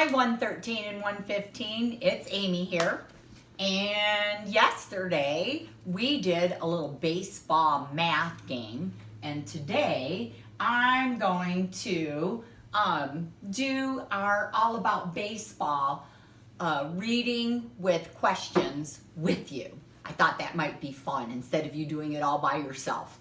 Hi 113 and 115, it's Amy here. And yesterday we did a little baseball math game, and today I'm going to do our all about baseball reading with questions with you. I thought that might be fun instead of you doing it all by yourself.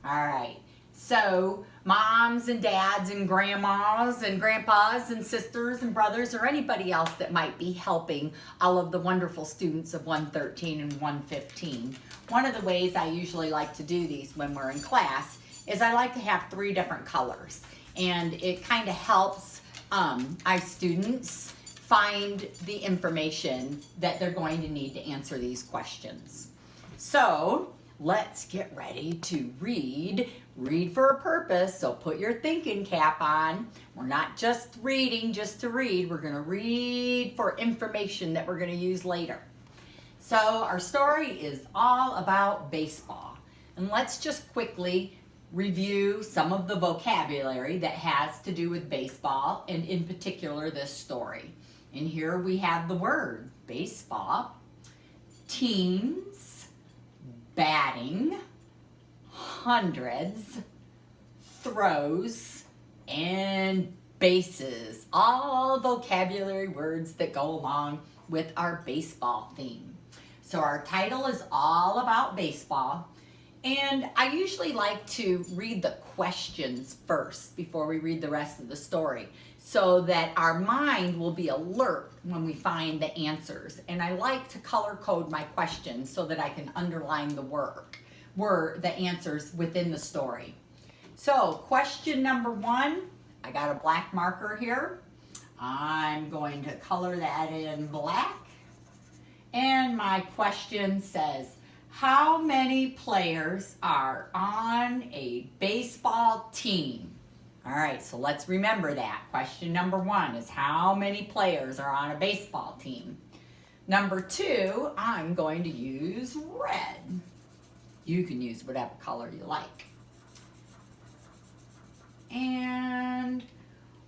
All right. So moms and dads and grandmas and grandpas and sisters and brothers or anybody else that might be helping all of the wonderful students of 113 and 115. One of the ways I usually like to do these when we're in class is I like to have 3 different colors, and it kind of helps our students find the information that they're going to need to answer these questions. So let's get ready to read. Read for a purpose, so put your thinking cap on. We're not just reading just to read. We're going to read for information that we're going to use later. So our story is all about baseball. And let's just quickly review some of the vocabulary that has to do with baseball, and in particular this story. And here we have the word baseball, teams, batting, hundreds, throws, and bases. All vocabulary words that go along with our baseball theme. So our title is all about baseball. And I usually like to read the questions first before we read the rest of the story, so that our mind will be alert when we find the answers. And I like to color code my questions so that I can underline the answers within the story. So question number 1, I got a black marker here. I'm going to color that in black. And my question says, how many players are on a baseball team? All right, so let's remember that. Question number 1 is how many players are on a baseball team? Number 2, I'm going to use red. You can use whatever color you like. And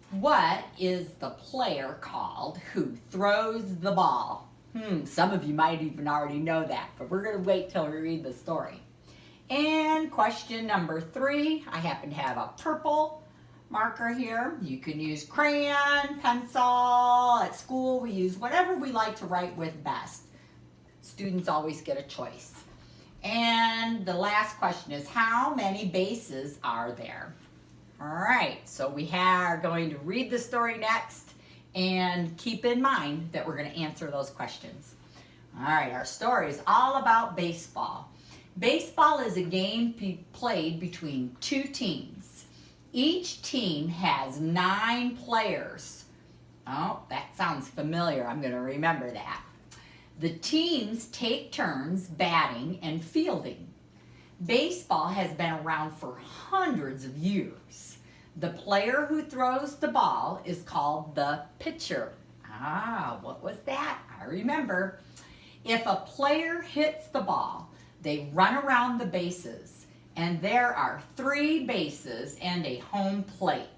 what is the player called who throws the ball? Some of you might even already know that, but we're going to wait till we read the story. And question number 3, I happen to have a purple marker here. You can use crayon, pencil. At school we use whatever we like to write with best. Students always get a choice. And the last question is, how many bases are there? All right, so we are going to read the story next, and keep in mind that we're going to answer those questions. All right, our story is all about baseball. Baseball is a game played between 2 teams. Each team has 9 players. Oh, that sounds familiar. I'm going to remember that. The teams take turns batting and fielding. Baseball has been around for hundreds of years. The player who throws the ball is called the pitcher. What was that? I remember. If a player hits the ball, they run around the bases, and there are 3 bases and a home plate.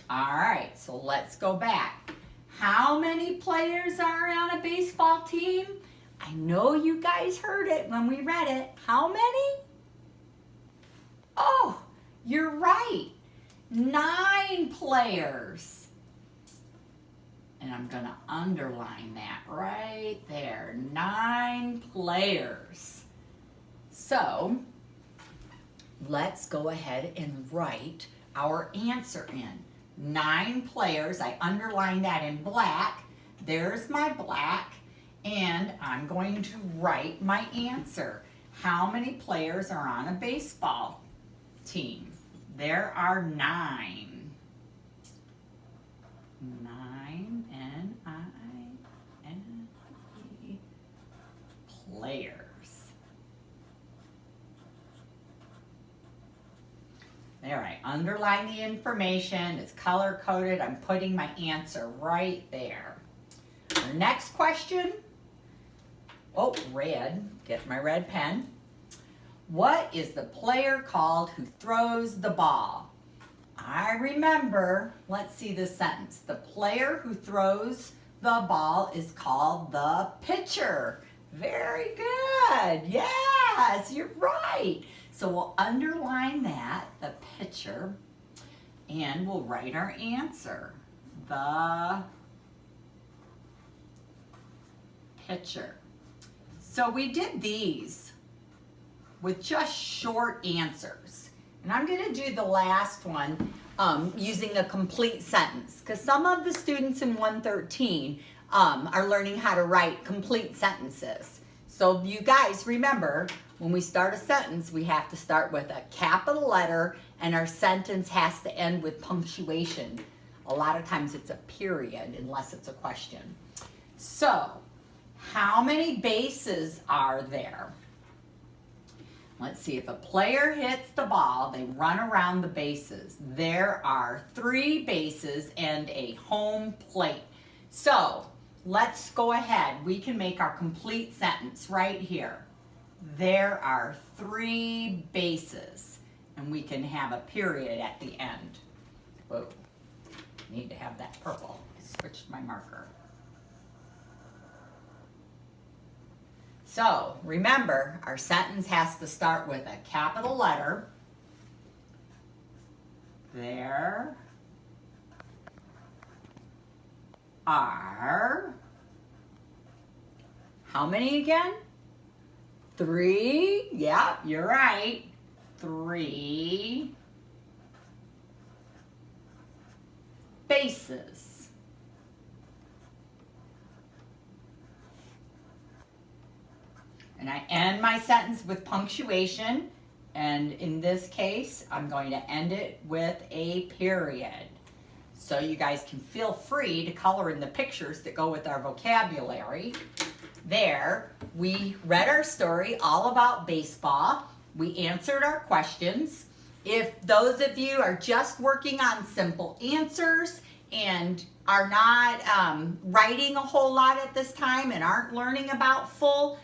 All right, so let's go back. How many players are on a baseball team? I know you guys heard it when we read it. How many? Oh, you're right. 9 players. And I'm going to underline that right there. 9 players. So let's go ahead and write our answer in. 9 players. I underlined that in black. There's my black. And I'm going to write my answer. How many players are on a baseball team? There are 9. 9, N-I-N-E, players. There, I underline the information. It's color coded. I'm putting my answer right there. Our next question. Oh, red. Get my red pen. What is the player called who throws the ball? I remember, let's see this sentence. The player who throws the ball is called the pitcher. Very good. Yes, you're right. So we'll underline that, the pitcher, and we'll write our answer. The pitcher. So we did these with just short answers. And I'm going to do the last one using a complete sentence, because some of the students in 113 are learning how to write complete sentences. So you guys remember, when we start a sentence, we have to start with a capital letter, and our sentence has to end with punctuation. A lot of times it's a period, unless it's a question. So, how many bases are there? Let's see, if a player hits the ball, they run around the bases. There are 3 bases and a home plate. So, let's go ahead. We can make our complete sentence right here. There are 3 bases, and we can have a period at the end. Whoa, need to have that purple. I switched my marker. So, remember, our sentence has to start with a capital letter. There are, how many again? 3, yeah, you're right, 3 bases. And I end my sentence with punctuation, and in this case, I'm going to end it with a period. So you guys can feel free to color in the pictures that go with our vocabulary. There, we read our story all about baseball. We answered our questions. If those of you are just working on simple answers and are not writing a whole lot at this time and aren't learning about full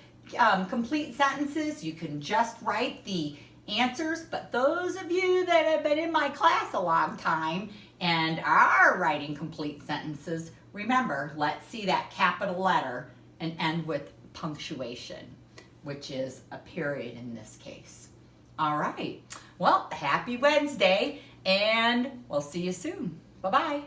complete sentences, you can just write the answers. But those of you that have been in my class a long time and are writing complete sentences, remember, let's see that capital letter and end with punctuation, which is a period in this case. All right, well, happy Wednesday, and we'll see you soon. Bye-bye.